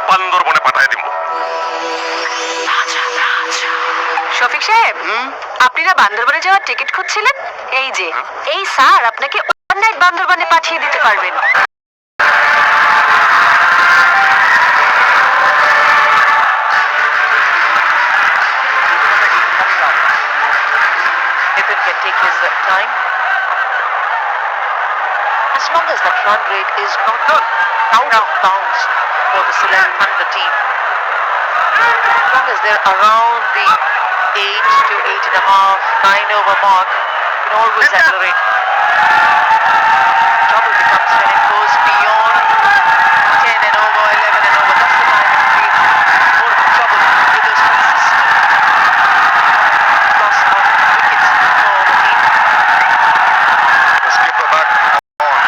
বান্দরবনে পাঠায় দিব। শফিক সাহেব, আপনি না বান্দরবনে যাওয়ার টিকিট খুঁজছিলেন? এই যে এই স্যার আপনাকে ওভারনাইট বান্দরবনে পাঠিয়ে দিতে পারবেন। Can take his time as long as that run rate is not out of bounds for the Sylhet Khulna team. As long as they're around the 8 to 8.5, 9 over mark, you can always accelerate. Trouble becomes when it goes beyond 10 and over, 11 and over. That's the time it creates more of a trouble because consistent loss of wickets for the team. The skipper back on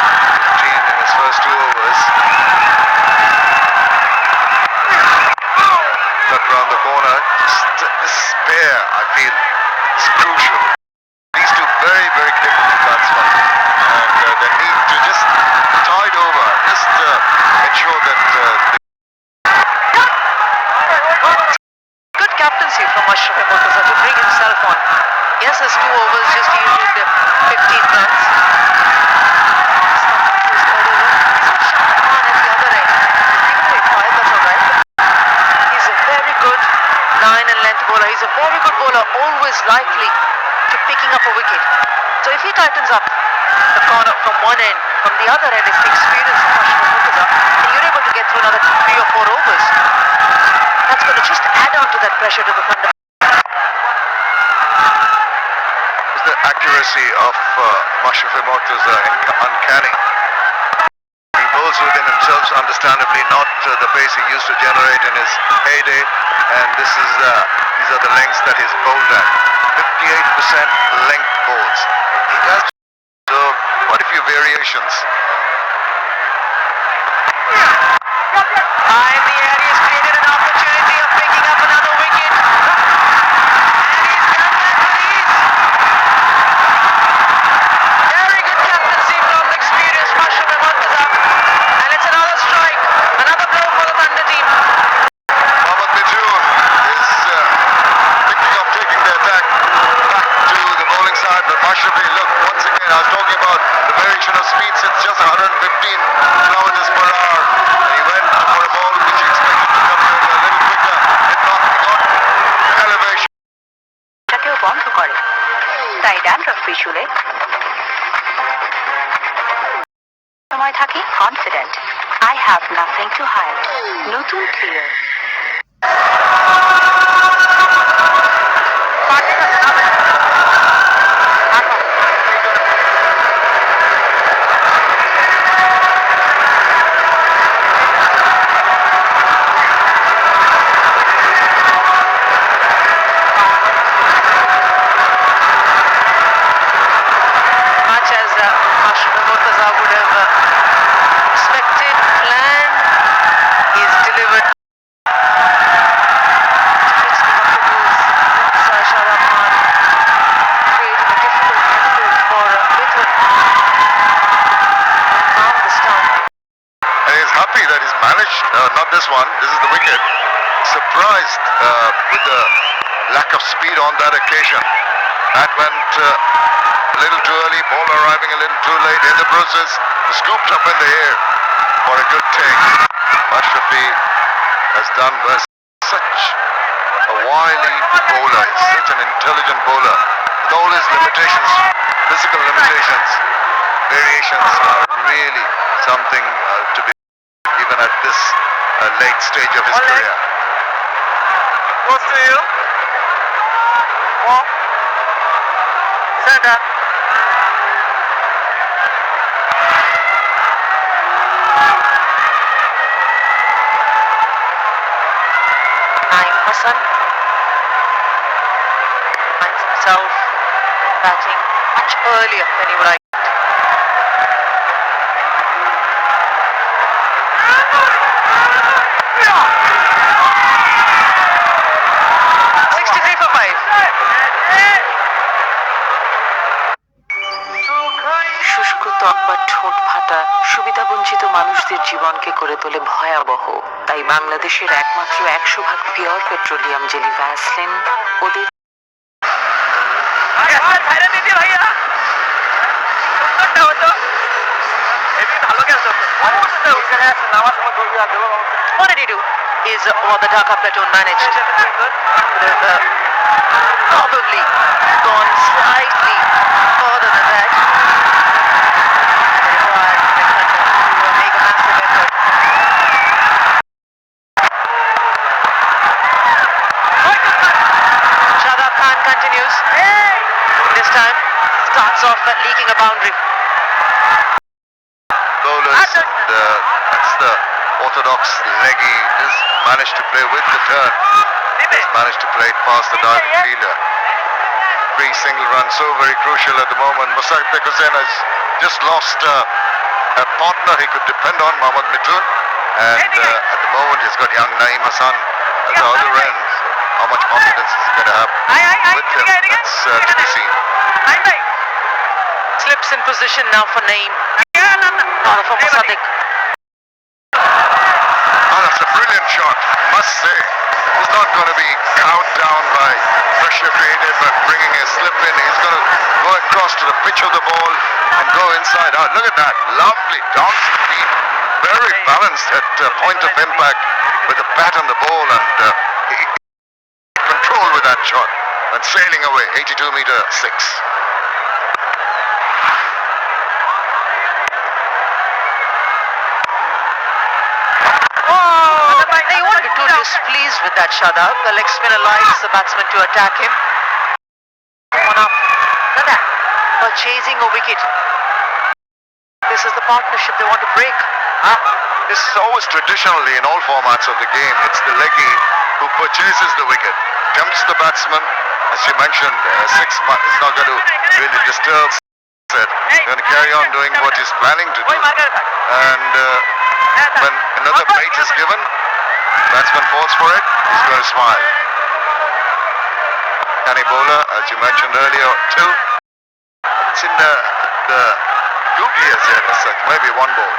15 in his first 2 overs. Cut round the corner. This spare, I feel, is crucial. These two very, very capable batsmen, and they need to just tide over, just ensure that Good captaincy from Ashraf Murtaza to bring himself on. Yes, his 2 overs just yielded 15 runs. At the other end, even though he fired, that's alright. He's a very good line and length bowler. He's a very good bowler, always likely to picking up a wicket. So if he tightens up the corner from one end, from the other end is the experience of Ashraf Murtaza, and you're able to get through another 3 or 4 overs. That's going to just add on to that pressure to the Thunder. the accuracy of Ashraf Murtaza uncanny. He bowls within himself, understandably not the pace he used to generate in his heyday, and these are the lengths that he's bowled at. 58% length bowls. He has quite a few variations. High in the air, he's created an opportunity of picking up another wicket. And he's done that with ease. Very good captaincy from the experienced Ashraf Murtaza. And it's another strike, another blow for the Thunder team. Platoon is thinking of taking the attack back to the bowling side, but Mashrafi, look, once again, I was talking about the variation of speeds. It's just 115 kilometers per hour. And he went for a ball which he expected to come in a little quicker. It not, he got elevation. এটাকেও বন্ধ করে তাই dandruff পিছুলে সময় থাকি confident I have nothing to hide নতুন clear Much as Ashraf Murtaza would have expected, planned, he's delivered. Creating a difficult angle for Rabbithole. Found the stump. And he's happy that he's managed, not this one, this is the wicket. Surprised with the lack of speed on that occasion. That went a little too early, ball arriving a little too late in the process. Scooped up in the air for a good take. Mashrafi has done well. Such a wily bowler, he's such an intelligent bowler. With all his limitations, physical limitations, variations are really something to be even at this late stage of his career. Close to you. Walk. Center. Naim Hassan finds himself batting much earlier than he would like. শুষ্ক ত্বক বা ঠোঁট ফাটা সুবিধাবঞ্চিত মানুষদের জীবনকে করে তোলে ভয়াবহ। তাই বাংলাদেশের একমাত্র 100% পিওর পেট্রোলিয়াম জেলি ভ্যাসলিন ওদের What did he do? Is what the Dhaka Platoon managed. They've probably gone slightly further than that. They require to make a massive effort. Shadab Khan continues. This time starts off at leaking a boundary. Bowlers, and that's the orthodox leggy. Just managed to play with the turn. Just managed to play it past the diving fielder. Free single run, so very crucial at the moment. Maasranga has just lost a partner he could depend on, Mohammad Mitun. And at the moment he's got young Naeem Hassan at the other end. So how much confidence is he going to have with him? That's to be seen. Slips in position now for Naeem. Not for Musaddiq. Oh, that's a brilliant shot, must say. He's not going to be cowed down by pressure created by bringing a slip in. He's going to go across to the pitch of the ball and go inside out. Look at that, lovely dancing feet. Very balanced at point of impact with the bat and the ball, and control with that shot. And sailing away, 82-meter 6. They wanted to displeased with that Shadab. The leg spinner likes the batsman to attack him. One up. But chasing a wicket. This is the partnership they want to break. This is always traditionally in all formats of the game. It's the leggy who purchases the wicket, jumps the batsman. As you mentioned, 6 months. It's not going to really disturb. He's going to carry on doing what he's planning to do. And when another bait is given, batsman falls for it, he's going to smile. Canny bowler, as you mentioned earlier, 2. It's in the googly as yet, maybe 1 ball.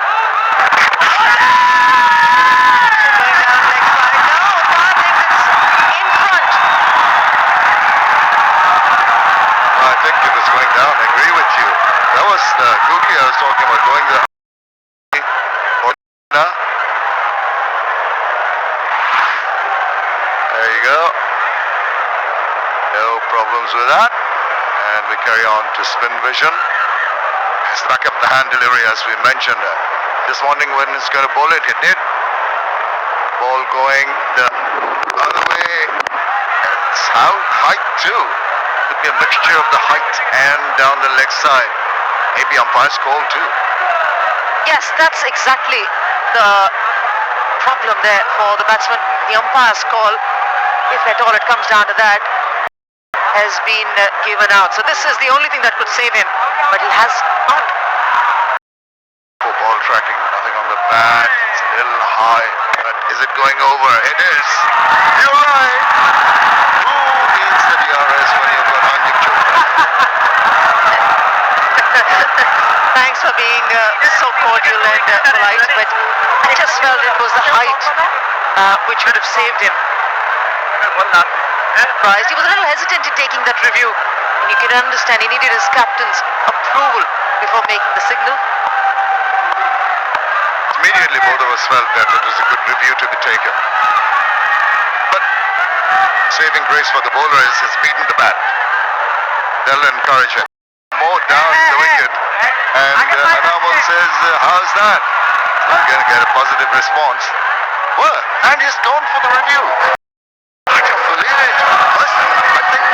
I think it was going down, I agree with you. That was the googly I was talking about, going the there you go. No problems with that. And we carry on to spin vision. Struck up the hand delivery as we mentioned. Just wondering when it's going to bowl it. It did. Ball going the other way. It's height too. Could be a mixture of the height and down the leg side. Maybe umpire's call too. Yes, that's exactly the problem there for the batsman. The umpire's call, if at all it comes down to that, has been given out. So this is the only thing that could save him, but he has not. For ball tracking, nothing on the bat. It's a little high, but is it going over? It is. You're right. Who needs the DRS when you've got Anjib Chopra? Thanks for being so cordial and polite, but I just felt it was the height which would have saved him. Surprised. He was a little hesitant in taking that review, and you can understand he needed his captain's approval before making the signal. Immediately both of us felt that it was a good review to be taken. But saving grace for the bowler is he's beaten the bat. That'll encourage him. More down the wicket. And Anamul says, how's that? I'm going to get a positive response. Well, and he's gone for the review. I can't believe it. I think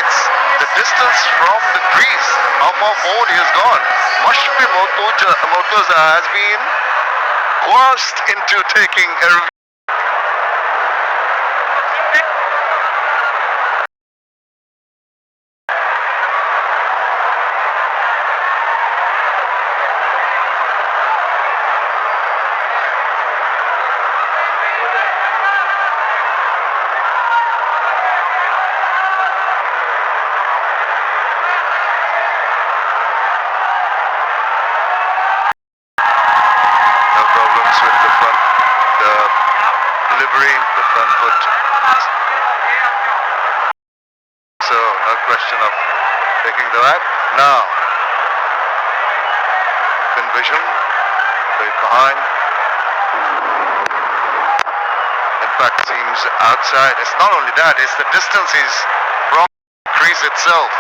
it's the distance from the crease. How far forward he has gone. Mashfi Motoza has been coerced into taking a review. With the front delivery, the front foot. So no question of taking the right. Now, in vision, right behind. In fact, seems outside. It's not only that, it's the distance is from the crease itself.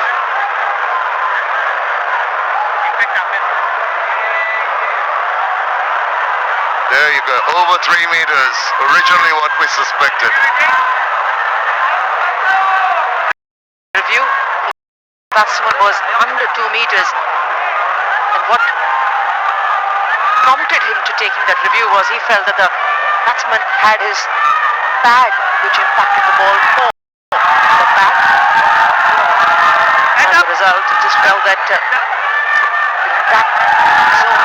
There you go, over 3 meters, originally what we suspected. Review, batsman was under 2 meters, and what prompted him to taking that review was he felt that the batsman had his pad which impacted the ball more. The pad, as a result, just felt that in that zone,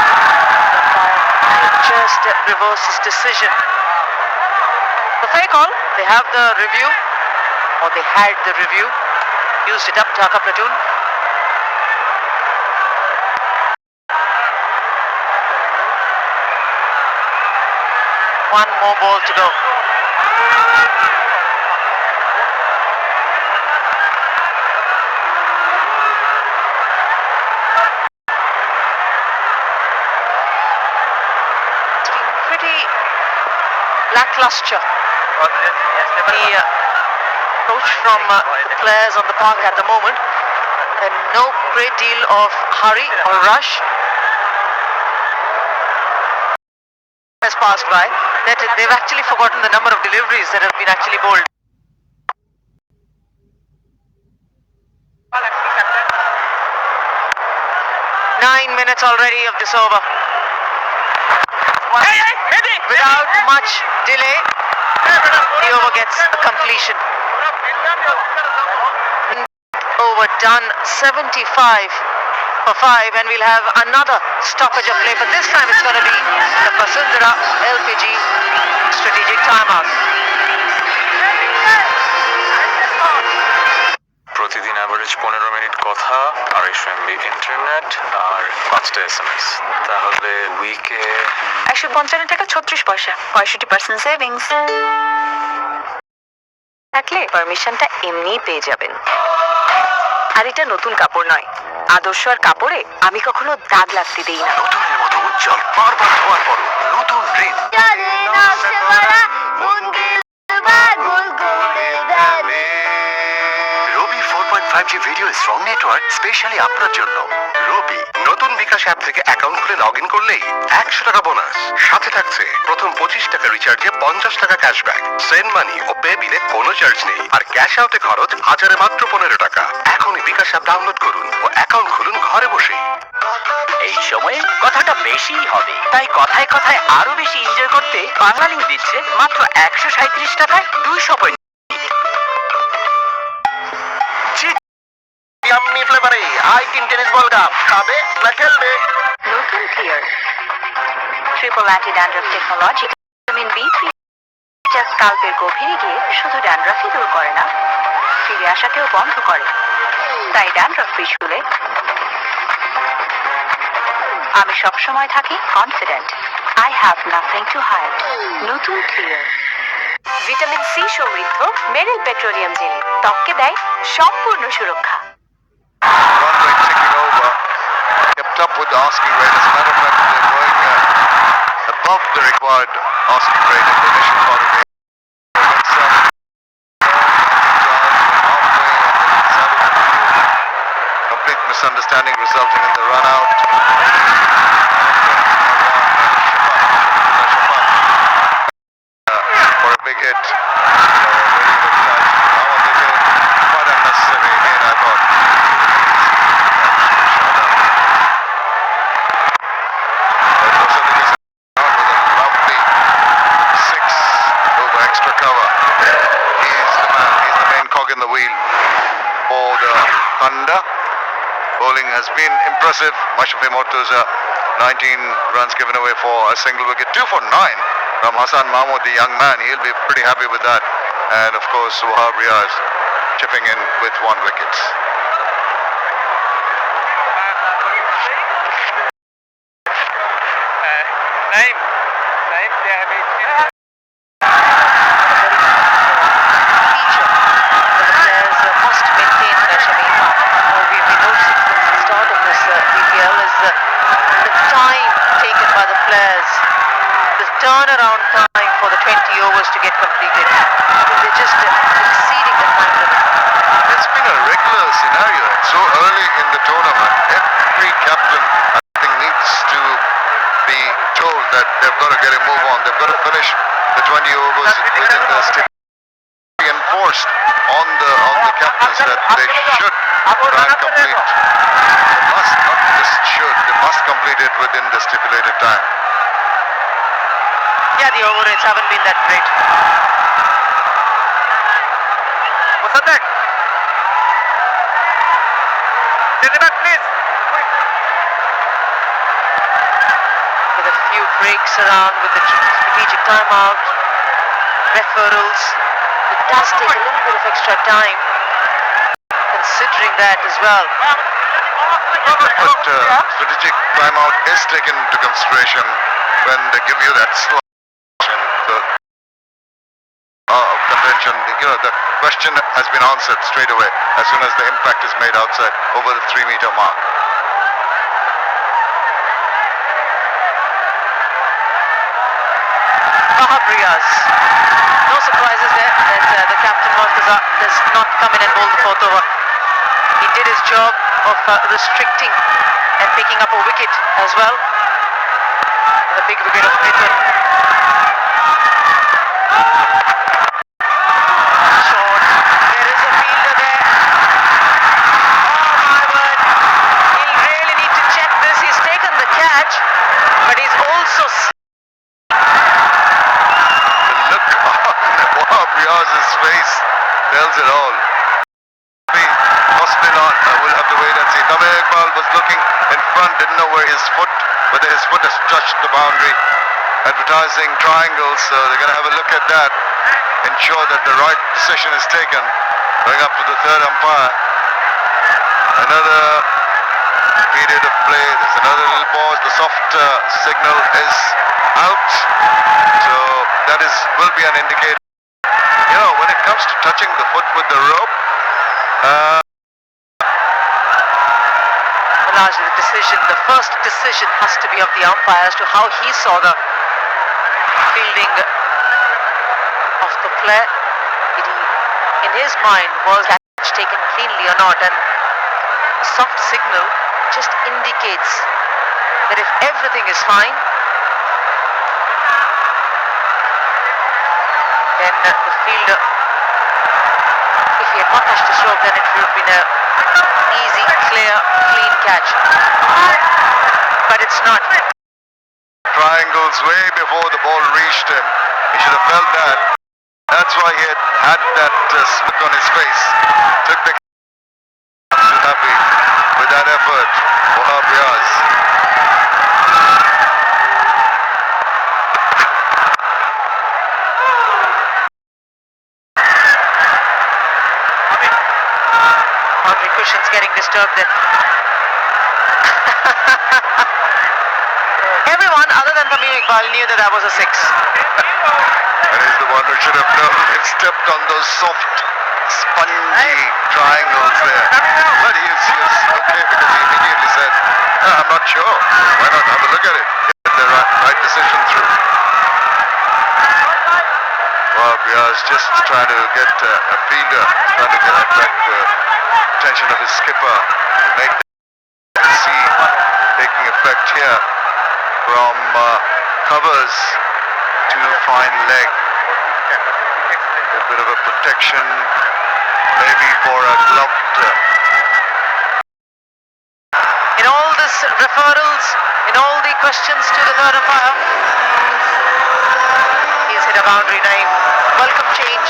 the umpire just reversed his decision. The fair call, they have the review, or they had the review, used it up, Dhaka Platoon. One more ball to go. It's been pretty lackluster. The approach from the players on the park at the moment, and no great deal of hurry or rush has passed by. That they've actually forgotten the number of deliveries that have been actually bowled. Nine minutes already of this over. Without much delay, the over gets a completion. Over done 75 for 5, and we'll have another stoppage of play, but this time it's going to be the Vasundhara LPG strategic timeout. প্রতিদিন average 15 minute কথা, 250 MB internet আর 5টা SMS, তাহলে উইকে 155 টাকা 36 পয়সা, 65% savings থাকলে পারমিশনটা এমনিই পেয়ে যাবেন। আর এটা নতুন কাপড় নয়, আদর্শ আর কাপড়ে আমি কখনো দাগ লাগতে দেই না। নতুনের মতো উজ্জ্বল বারবার ধোয়ার পর নতুন রিন। রবি 4.5G video strong network specially আপনার জন্য। রবি নতুন বিকাশ অ্যাপ থেকে অ্যাকাউন্ট খুলে লগ ইন করলেই 100 টাকা বোনাস, সাথে থাকছে প্রথম 25 টাকা রিচার্জে 50 টাকা ক্যাশব্যাক, সেন্ড মানি ও পে বিলে কোনো চার্জ নেই, আর ক্যাশ আউটে খরচ হাজারে মাত্র 15 টাকা। এখনই বিকাশ অ্যাপ ডাউনলোড করুন ও অ্যাকাউন্ট খুলুন ঘরে বসেই। এই সময়ে কথাটা বেশিই হবে, তাই কথায় কথায় আরো বেশি এনজয় করতে বাংলালিংক দিচ্ছে মাত্র 137 টাকায় 200 পয়েন্ট। ইয়াম্মি ফ্লেভারে হাই-টিন টেনিস বল গাম খাবে না খেলবে। নতুন clear triple anti dandruff technology, vitamin B3 যা স্কাল্পের গভীরে গিয়ে শুধু ড্যান্ড্রাফই দূর করে না, ফিরে আসাকেও বন্ধ করে। তাই ড্যান্ড্রাফ ফ্রি চুলে আমি সবসময় থাকি confident. I have nothing to hide. নতুন ক্লিয়ার ভিটামিন সি সমৃদ্ধ মেরিল পেট্রোলিয়াম জেল ত্বককে দেয় সম্পূর্ণ সুরক্ষা। Run rate ticking over, kept up with the asking rate. As a matter of fact, they're going above the required asking rate in the initial part of the game. Complete misunderstanding resulting in the run out. For a big hit. Now what they did, quite unnecessary again, I thought. Extra cover. He's the man, he's the main cog in the wheel for the Thunder. Bowling has been impressive. Mashafi Mortuza, 19 runs given away for a single wicket. 2 for 9 from Hassan Mahmood, the young man. He'll be pretty happy with that. And of course, Wahab Riaz chipping in with 1 wicket. rules within the state be enforced on the captains that they should try and complete. They must, not just should, they must complete it within the stipulated time. Yeah, the over rates haven't been that great. What's that? Send it back, please. With a few breaks around with the strategic timeout, referrals, it does take a little bit of extra time considering that as well. But strategic timeout is taken into consideration when they give you that slot. Contention, the question has been answered straight away as soon as the impact is made outside over the 3-meter mark. Riyaz. No surprises there that the captain does not come in and bowl the fourth over. He did his job of restricting and picking up a wicket as well. The big wicket of Platoon. Short. There is a fielder there. Oh my word. He'll really need to check this. He's taken the catch, but he's also... The look on Riyaz's face tells it all. Possibly not. We'll have to wait and see. Cumilla was looking in front, didn't know where whether his foot has touched the boundary. Advertising triangles, so they're going to have a look at that. Ensure that the right decision is taken. Going up to the third umpire. Another period of play. There's another little pause. The soft signal is out. So that will be an indicator. When it comes to touching the foot with the rope, largely the first decision has to be of the umpire as to how he saw the fielding of the player. In his mind, was the catch taken cleanly or not, and the soft signal just indicates that if everything is fine, then the fielder, if he had not touched the rope, then it would have been a easy, clear, clean catch. But it's not. Triangles way before the ball reached him. He should have felt that. That's why he had that smirk on his face. Took the catch. Happy with that effort. Riyaz. Boundary cushions getting disturbed then. Everyone other than Tamim Iqbal knew that was a 6. And he's the one who should have known. He stepped on those soft, spongy triangles there. But he was okay because he immediately said, I'm not sure. Why not have a look at it? Get the right decision through. Riyaz just trying to get a fielder, trying to attract the attention of his skipper to make the see taking effect here from covers to fine leg. A bit of a protection, maybe for a gloved. In all this referrals, in all the questions to the third umpire, he's hit a boundary name. Welcome change.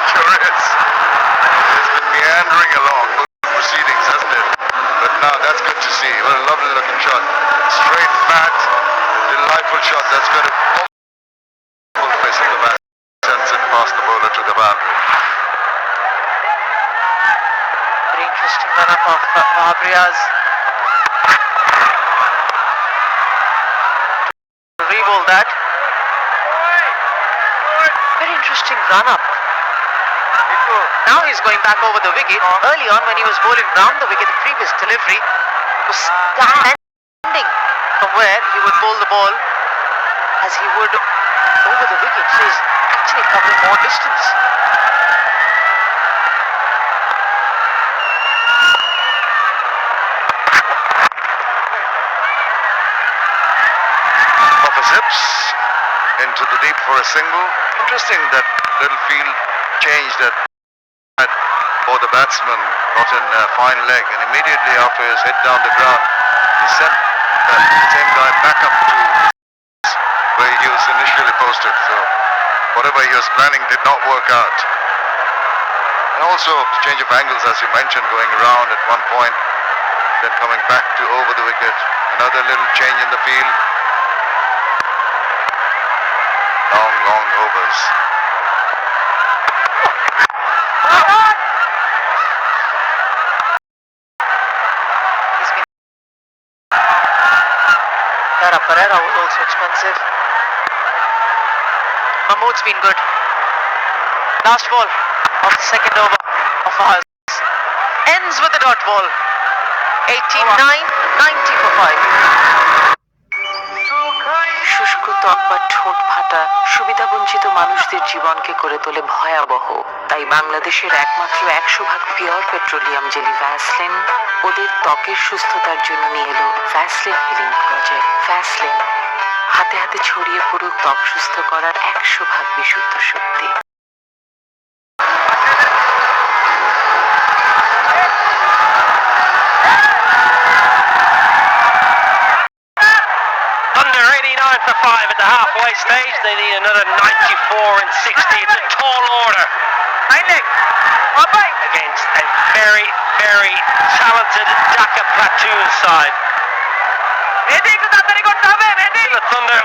Sure is. It's been meandering along the proceedings, hasn't it? But now that's good to see. What a lovely looking shot. Straight, fat, delightful shot. That's going to full face of the bat. Sends it past the bowler to the boundary. Very interesting run-up of Riyaz. Re-bowl that. Very interesting run-up. Now he's going back over the wicket. Early on when he was bowling round the wicket, the previous delivery was standing from where he would bowl the ball as he would over the wicket. So he's actually covering more distance. Off his hips, into the deep for a single. interesting that little field change that had for the batsman got in a fine leg, and immediately after his hit down the ground, he sent the same guy back up to where he was initially posted. So whatever he was planning did not work out. And also change of angles, as you mentioned, going around at one point, then coming back to over the wicket. Another little change in the field. Long overs. Pereira was also expensive. Mahmood's been good. Last ball of the second over of ours. Ends with a dot ball. 89, 90 for 5. শুষ্ক ত্বক বা ঠোঁট ফাটা সুবিধাবঞ্চিত মানুষদের জীবনকে করে তোলে ভয়াবহ। তাই বাংলাদেশের একমাত্র 100% পিওর পেট্রোলিয়াম জেলি ভ্যাসলিন ওদের ত্বকের সুস্থতার জন্য নিয়ে এলো ভ্যাসলিন হিলিং প্রজেক্ট। ভ্যাসলিন হাতে হাতে ছড়িয়ে পড়ুক ত্বক সুস্থ করার 100% বিশুদ্ধ শক্তি। Under 89 for 5 at the halfway stage. They need another 94 and 60. It's a tall order against a very, very talented Dhaka Platoon side. The Thunder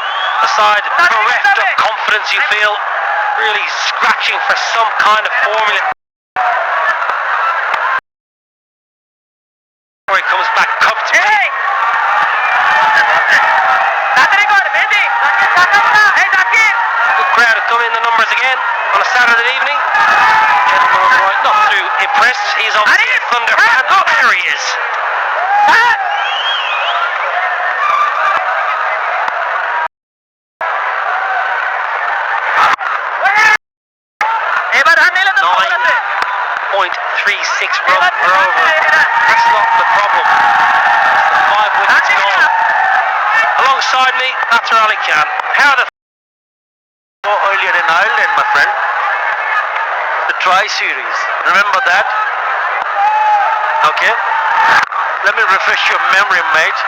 side bereft of confidence, you feel, really scratching for some kind of formula. Where he comes back comfortably. Good crowd have come in the numbers again on a Saturday evening. Gentleman right, not too impressed. He's obviously a Thunder fan. Oh, there he is. .36 runs per over. That's not the problem. The 5 wickets gone. Alongside me, that's Ali Khan. How the earlier in Ireland, my friend. The Tri-Series. Remember that? Okay. Let me refresh your memory, mate.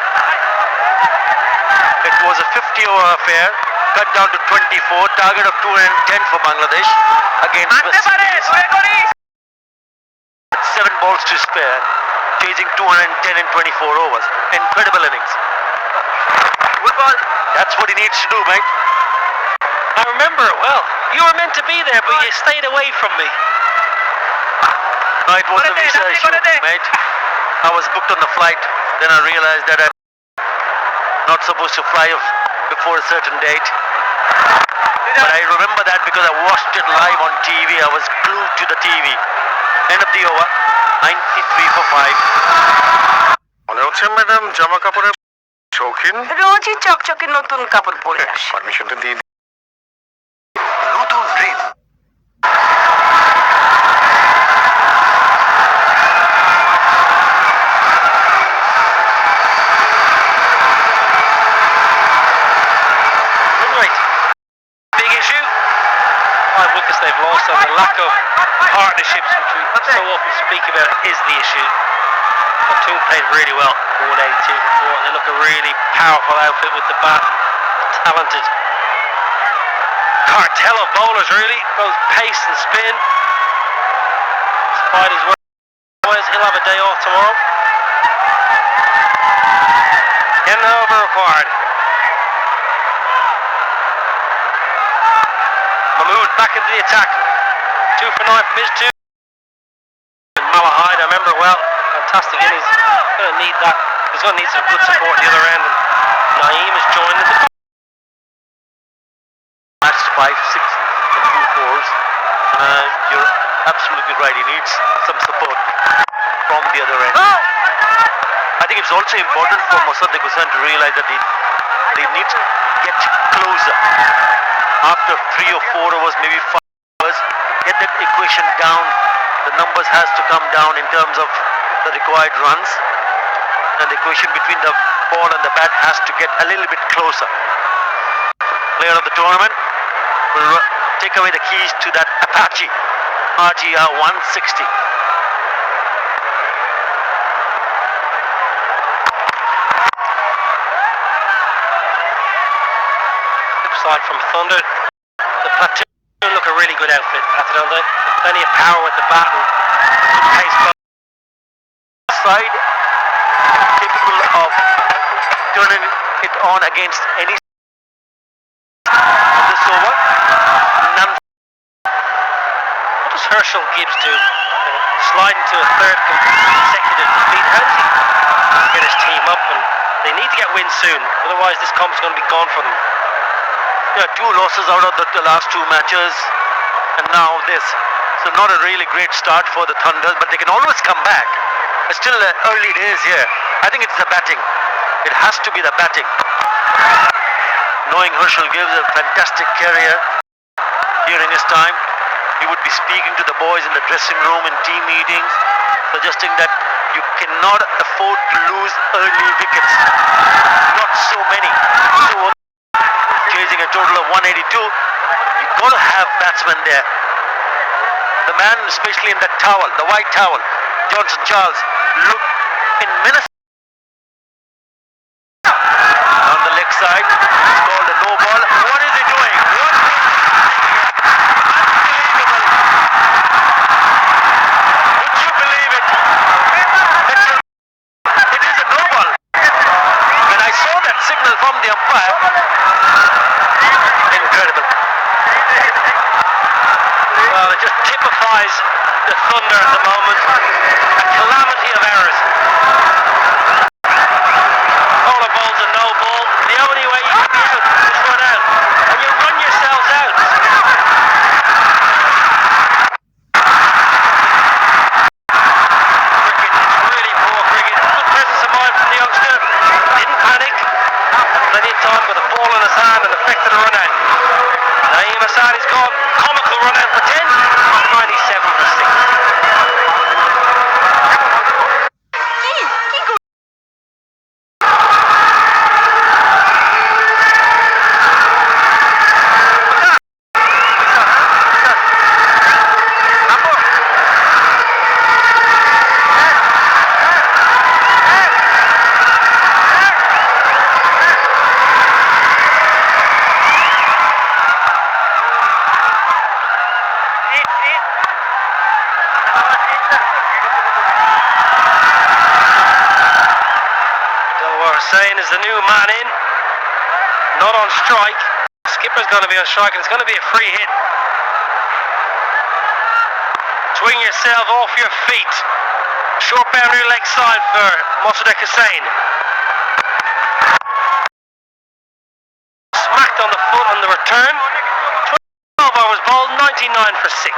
It was a 50-over affair, cut down to 24, target of 210 for Bangladesh against West Indies. 7 balls to spare, chasing 210 in 24 overs. Incredible innings. Good ball. That's what he needs to do, mate. I remember it well. You were meant to be there, but you stayed away from me. No, it was a visa issue, mate. I was booked on the flight. Then I realized that I'm not supposed to fly before a certain date. But I remember that because I watched it live on TV. I was glued to the TV. End of the over, 93 for 5. মনে হচ্ছে madam জামা কাপড়ের শৌখিন। রোজই চকচকে নতুন কাপড় পরে আসে। পারমিশনটা দিয়ে নতুন dream. Big issue. 5 wickets they've lost, and the lack of partnerships, which we so often speak about, is the issue. Platoon played really well, 182 for 4. They look a really powerful outfit with the bat, talented cartel of bowlers, really, both pace and spin. Despite his work, he'll have a day off tomorrow. And an over required. Mahmood back into the attack. 2 for 9 from his 2. And Malahide, I remember well. Fantastic innings. Going to need that. He's going to need some good support at the other end. And Naeem has joined in the Matched 5, 6 and 2 fours. You're absolutely right. He needs some support from the other end. I think it's also important for Maasranga to realize that they need to get closer. After 3 or 4 overs, maybe 5 overs, get that equation down. The numbers has to come down in terms of the required runs, and the equation between the ball and the bat has to get a little bit closer. Player of the tournament will take away the keys to that Apache RTR 160. Side from Thunder. The Platoon look a really good outfit at the moment. Plenty of power with the bat and good pace. Side capable of turning it on against any this over. None. What does Herschel Gibbs do? Slide into a third consecutive defeat. How does he get his team up? And they need to get wins soon, otherwise this comp's going to be gone for them. Yeah, 2 losses out of the last 2 matches, and now this. So not a really great start for the Thunder, but they can always come back. It's still early days here. I think it's the batting. It has to be the batting. Knowing Herschel Gibbs a fantastic career here in his time, he would be speaking to the boys in the dressing room in team meetings, suggesting that you cannot afford to lose early wickets. Not so many. So chasing a total of 182, you've got to have batsmen there. The man, especially in that towel, the white towel, Johnson Charles, look in minutes. On the leg side, it's called a no ball. What is he doing? Unbelievable. Would you believe it? It is a no ball. When I saw that signal from the umpire, incredible. Well, it just typifies the Thunder at the moment. A calamity of errors. Bowler bowls a no ball. The only way you can be out is run out. And you run yourselves out. Cricket, it's really poor cricket. Good presence of mind from the youngster. Didn't panic. Had plenty of time, got the ball in his hand and effected a run out. Naeem Asadi's gone. Comical run out for 10. 97 for 6. Saying is the new man in, not on strike. Skipper's going to be on strike and it's going to be a free hit. Swing yourself off your feet. Short boundary leg side for Mossadegh Hussain. Smacked on the foot on the return. 12 overs bowled, 99 for 6.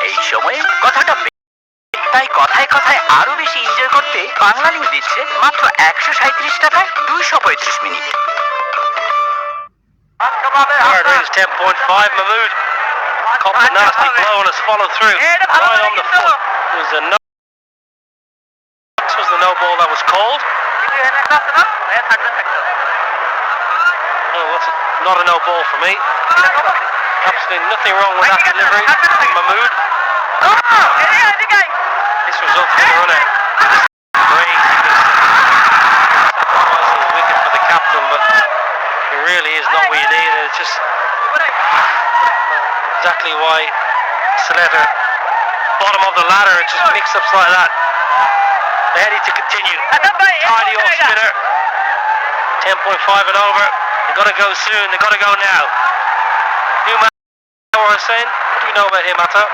এই সময়ে কথাটা তাই কথায় কথায় আরো বেশি enjoy করতে Bangla link দিচ্ছে মাত্র 137 টাকায় 235 minute. Hard range 10.5. Mahmood caught the nasty blow and has followed through right on the foot. It was a no. This was the no ball that was called. Oh, that's not a no ball for me. Absolutely nothing wrong with that delivery from Mahmood. This resulted in a run out. Great. Sacrificing his wicket for the captain, but it really is not what you need. And it's just exactly why Sylhet are bottom of the ladder. It's just mix-ups like that. They need to continue. Tidy off spinner. 10.5 and over. They've got to go soon. They've got to go now. New man, Hussain. What do we know about him, Atta?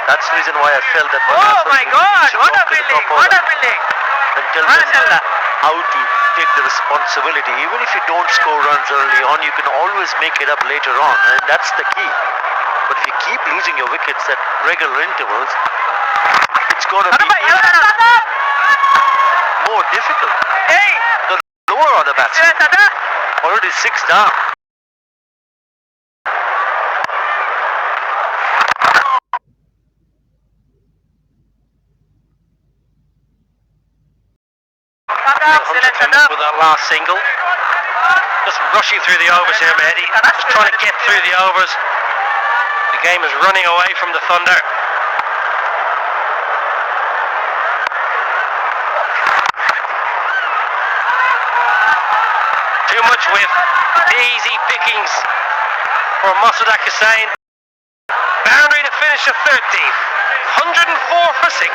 That's the reason why I felt that. Oh my God! What a building! What a building! Until how to take the responsibility. Even if you don't score runs early on, you can always make it up later on, and that's the key. But if you keep losing your wickets at regular intervals, it's going to be more difficult. The lower order batsman already 6 down. With that last single. Just rushing through the overs here, Mehdi. Just trying to get through the overs. The game is running away from the Thunder. Too much with easy pickings for Maasranga Hussain. Boundary to finish at 13th. 104 for 6.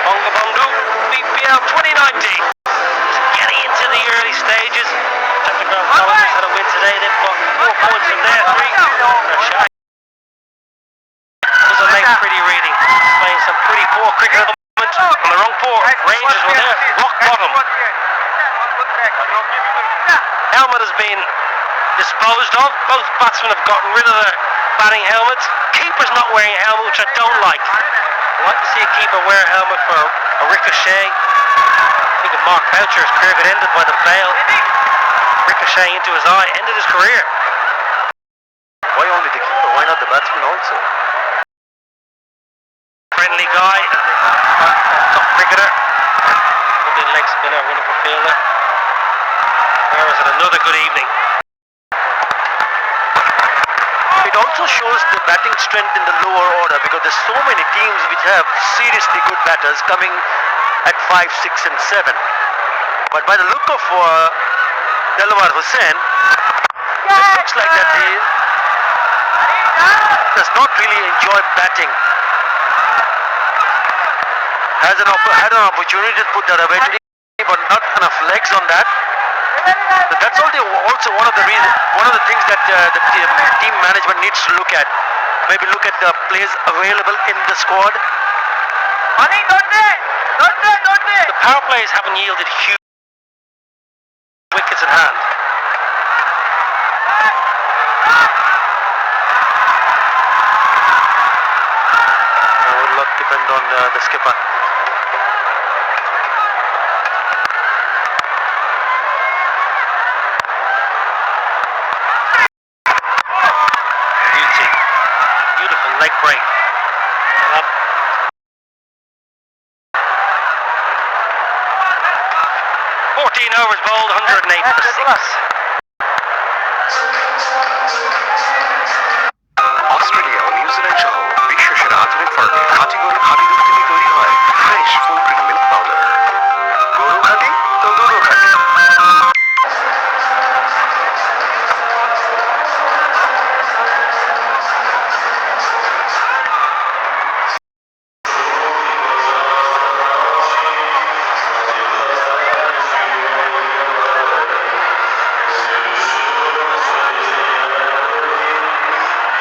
Bongobondhu BPL 2019. Just getting into the early stages. Chattogram had a win today. They've got 4 points from there. 3. Rajshahi was a late pretty reading. Playing some pretty poor cricket at the moment. On the Rangpur Rangers were there. Rock bottom. Helmet has been disposed of. Both batsmen have gotten rid of their batting helmets. Keeper's not wearing a helmet, which I don't like. I'd like to see a keeper wear a helmet for a ricochet. I think of Mark Boucher's career got ended by the bail. Ricocheting into his eye, ended his career. Why only the keeper? Why not the batsman also? Friendly guy, top cricketer, lovely leg spinner, wonderful fielder. Where was it? Another good evening. It also shows the batting strength in the lower order, because there's so many teams which have seriously good batters coming at 5, 6 and 7. But by the look of Delawar Hussain, it looks like that he does not really enjoy batting. Had an opportunity to put that away today, but not enough legs on that. But that's also one of the things that the team management needs to look at. Maybe look at the players available in the squad. The power plays haven't yielded huge wickets in hand. Will not depend on the skipper. Beautiful leg break. Up. 14 overs bowled, 108 for 6. Australia ও New Zealand সহ বিশ্ব সেরা আধুনিক ফার্মে খাঁটি গরুর খাঁটি দুধ থেকে তৈরি হয় fresh full cream milk powder. গরু খাঁটি তো দুধও খাঁটি।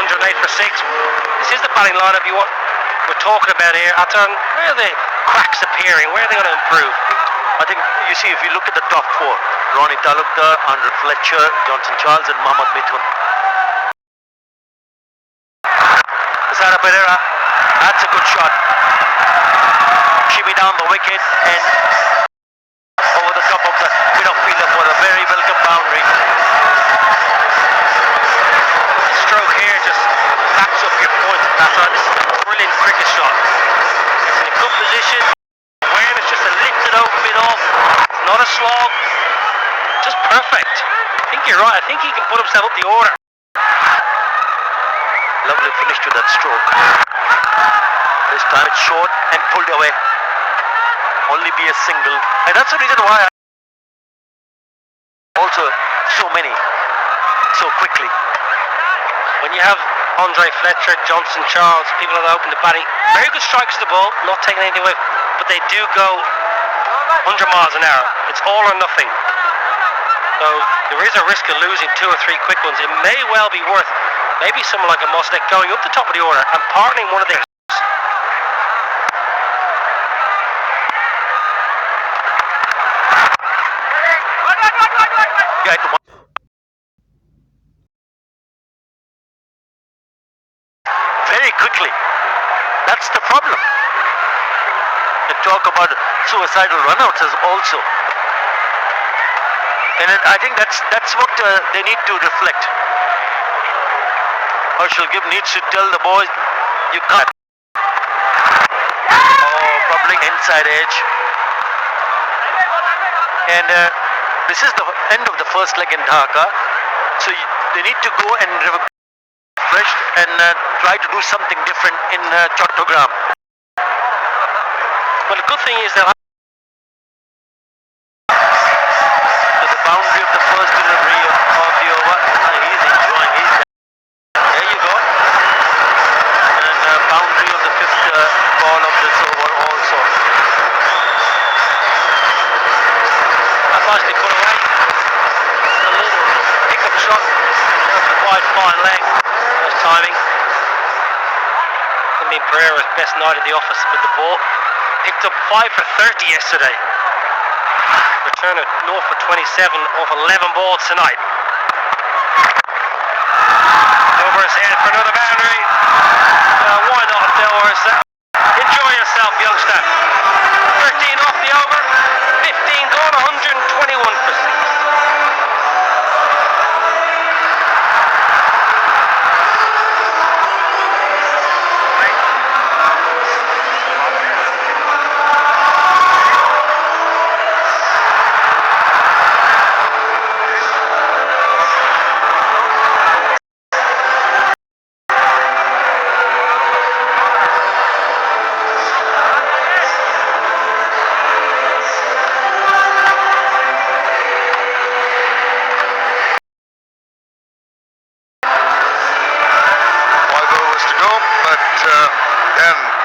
108 for 6. This is the batting lineup we're talking about here. Atan, where are the cracks appearing? Where are they going to improve? I think you see, if you look at the top 4, Ronnie Talukdar, Andre Fletcher, Johnson Charles and Mohammad Mithun. Sara Pereira, that's a good shot. Shimmy down the wicket and over the top of the mid-off fielder for a very welcome boundary. Stroke here just backs up your point. This is a brilliant cricket shot. It's in a good position. Awareness just to lift it over mid-off. It's not a slog. Just perfect. I think you're right. I think he can put himself up the order. Lovely finish to that stroke. This time it's short and pulled away. Only be a single. And that's the reason why also so many so quickly. When when you have Andre Fletcher, Johnson, Charles, people that open the batting, very good strikes to the ball, not taking anything away, but they do go 100 miles an hour. It's all or nothing. So there is a risk of losing 2 or 3 quick ones. It may well be worth maybe someone like a Mostek going up the top of the order and partnering one of the very quickly. That's the problem. The talk about suicidal runouts is also, and I think that's what they need to reflect. Herschel Gibb needs to tell the boys, you can't. Oh, probably inside edge. And this is the end of the first leg in Dhaka, so they need to go and refresh and try to do something different in Chattogram. Well, the good thing is that To the boundary of the first delivery of the over. He's enjoying. There you go. And boundary of the 5th ball of this over also. that's nicely put away. A little pickup shot. That's a wide fine leg. Nice timing. I mean, Pereira's best night at the office with the ball. Picked up 5 for 30 yesterday. Return of 0 for 27 off 11 balls tonight. Over his head for another boundary. Why not, Delworth? Enjoy yourself, youngster. 13 off the over. 15 gone, 121 for 6.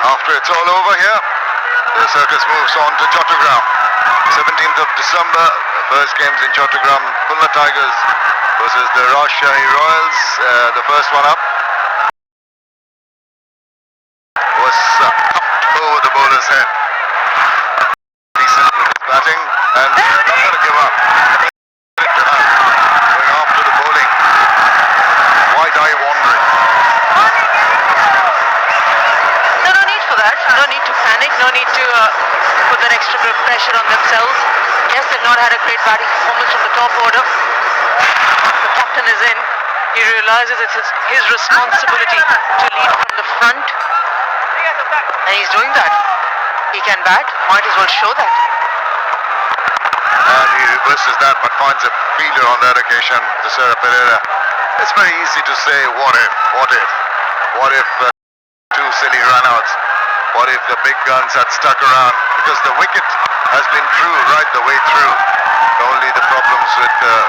After it's all over here, the circus moves on to Chattogram. 17th of December, the first games in Chattogram. Khulna Tigers versus the Rajshahi Royals. The first one up was up over the bowler's head. Decent with his batting and not going to give up. Going after the bowling. Wide eye wandering. No need for that. No need to panic. No need to put that extra bit of pressure on themselves. Yes, they've not had a great batting performance from the top order. The captain is in. He realizes it's his responsibility to lead from the front. And he's doing that. He can bat. Might as well show that. And he reverses that but finds a fielder on that occasion, Tessera Pereira. It's very easy to say what if 2 silly runouts, what if the big guns had stuck around, because the wicket has been true right the way through. Only the problems with the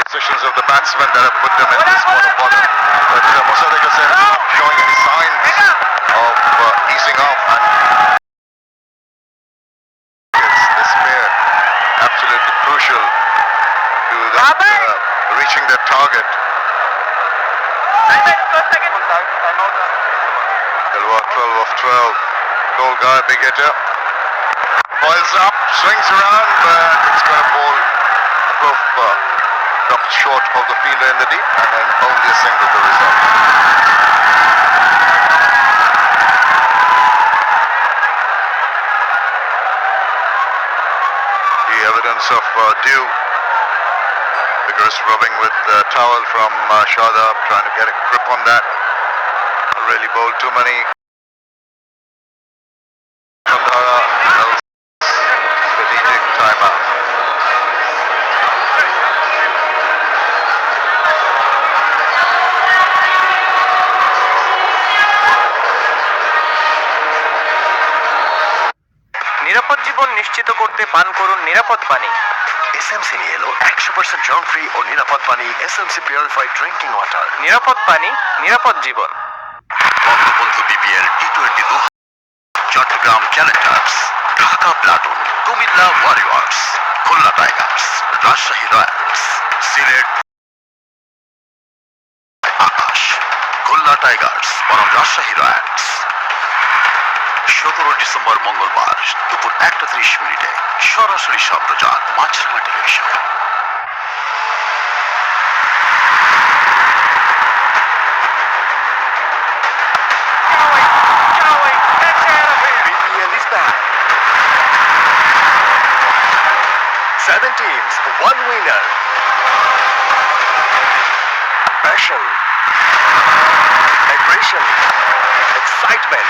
decisions of the batsmen that have put them in this quarter bottom. But Maasranga said not showing any signs of easing off, and this pair absolutely crucial to that, reaching their target. Delwa 12 of 12. Tall guy, big hitter. Boils up, swings around, but it's going to fall above, dropped short of the fielder in the deep, and then only a single the result. The evidence of dew. Vigorous rubbing with the towel from Shadab, trying to get a grip on that. Really bowled too many. Kandhara, strategic timeout. নিরাপদ জীবন নিশ্চিত করতে পান করুন নিরাপদ পানি। SMC নিয়ে এলো 100% germ free ও নিরাপদ পানি, এসএমসি পিউরিফাইড ড্রিঙ্কিং ওয়াটার। নিরাপদ পানি, নিরাপদ জীবন। বঙ্গবন্ধু বিপিএল টি20 Chattogram Challengers, Dhaka platoons, Comilla Warriors, Khulna Tigers, Rajshahi Royals, Sylhet আকাশ, খুলনা টাইগার্স বনাম রাজশাহী রয়্যালস। 17 ডিসেম্বর মঙ্গলবার দুপুর 1:30 সরাসরি সম্প্রচার মাছরাঙা television. BPL is back. 7 teams, 1 winner. Passion, aggression, excitement.